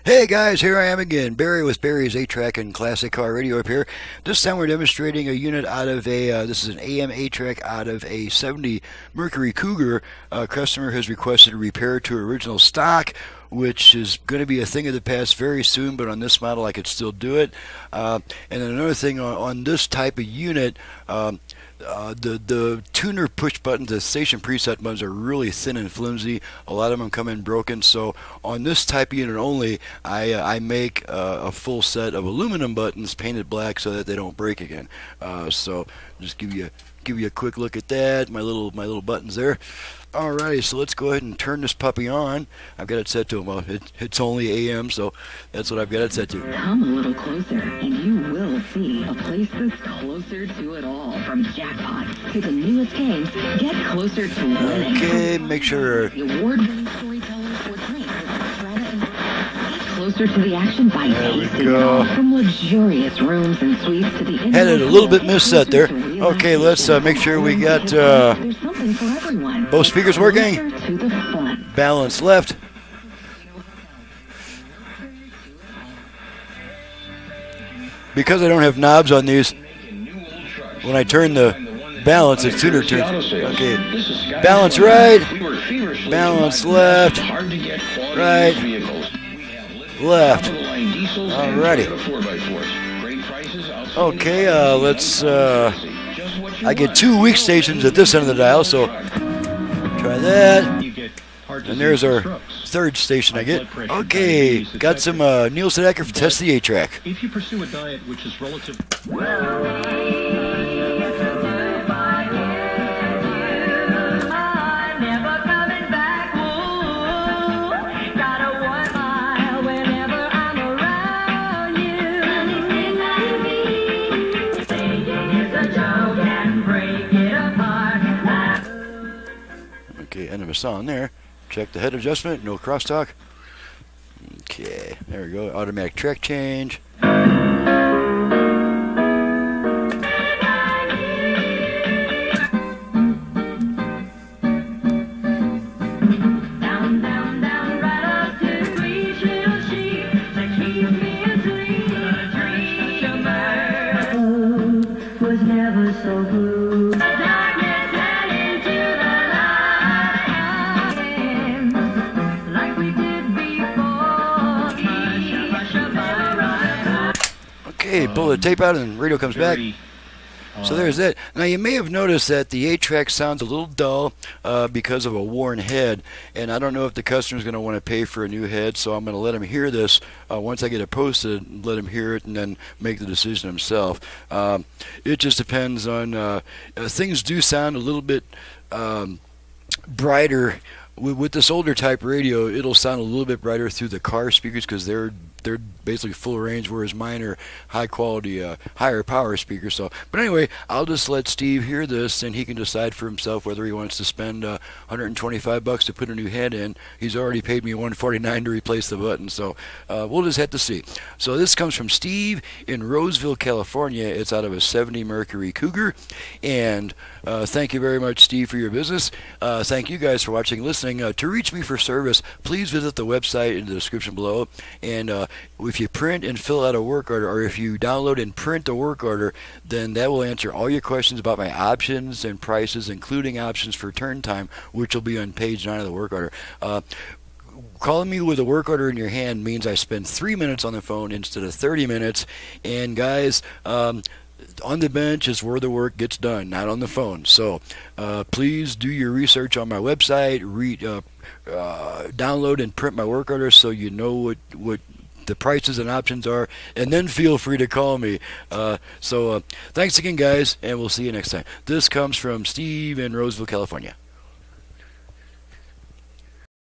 Hey guys, here I am again, Barry with Barry's 8-track and classic car radio up here. This time we're demonstrating a unit out of a, this is an AM-8 track out of a 70 Mercury Cougar. Customer has requested a repair to original stock, which is going to be a thing of the past very soon, but on this model I could still do it. And then another thing on this type of unit, the tuner push buttons, the station preset buttons are really thin and flimsy. A lot of them come in broken, so on this type of unit only, I make a full set of aluminum buttons painted black so that they don't break again. So just give you a quick look at that. My little buttons there. Alrighty, so let's go ahead and turn this puppy on. I've got it set to, well, it's only AM, so that's what I've got it set to. Come a little closer, and you will see a place that's closer to it all. From jackpots to the newest games, get closer to winning. Okay, make sure. The award-winning storytellers portrayed with Strata and get closer to the action by tasting it all. From luxurious rooms and suites to the had it a little bit misset there. Okay, let's make sure we got there's something for everyone. both speakers working. To the fun. Balance left. Because I don't have knobs on these, when I turn the balance, it's tuner turns. Okay, balance right, balance left, right, left. Alrighty. Okay, let's. I get 2 weak stations at this end of the dial, so try that. And there's our third station I get. Okay, got some Nielsen Acker for Test the 8-track. If you pursue a diet which is relative... Okay, end of a song there. Check the head adjustment, no crosstalk. Okay, there we go. Automatic track change. Was never so blue. Okay, pull the tape out and radio comes back. So there's it. Now you may have noticed that the 8-track sounds a little dull because of a worn head, and I don't know if the customer's going to want to pay for a new head, so I'm going to let him hear this once I get it posted, let him hear it, and then make the decision himself. It just depends on, things do sound a little bit brighter. With this older type radio, it'll sound a little bit brighter through the car speakers because they're basically full range, whereas mine are high quality, higher power speakers. So, but anyway, I'll just let Steve hear this, and he can decide for himself whether he wants to spend $125 to put a new head in. He's already paid me $149 to replace the button, so we'll just have to see. So this comes from Steve in Roseville, California. It's out of a 70 Mercury Cougar, and thank you very much, Steve, for your business. Thank you guys for watching and listening. To reach me for service, please visit the website in the description below, and if you print and fill out a work order, or if you download and print a work order, then that will answer all your questions about my options and prices, including options for turn time, which will be on page 9 of the work order. Calling me with a work order in your hand means I spend 3 minutes on the phone instead of 30 minutes, and guys, on the bench is where the work gets done, not on the phone. So please do your research on my website, download and print my work order so you know what the prices and options are, and then feel free to call me. So thanks again, guys, and we'll see you next time. This comes from Steve in Roseville, California.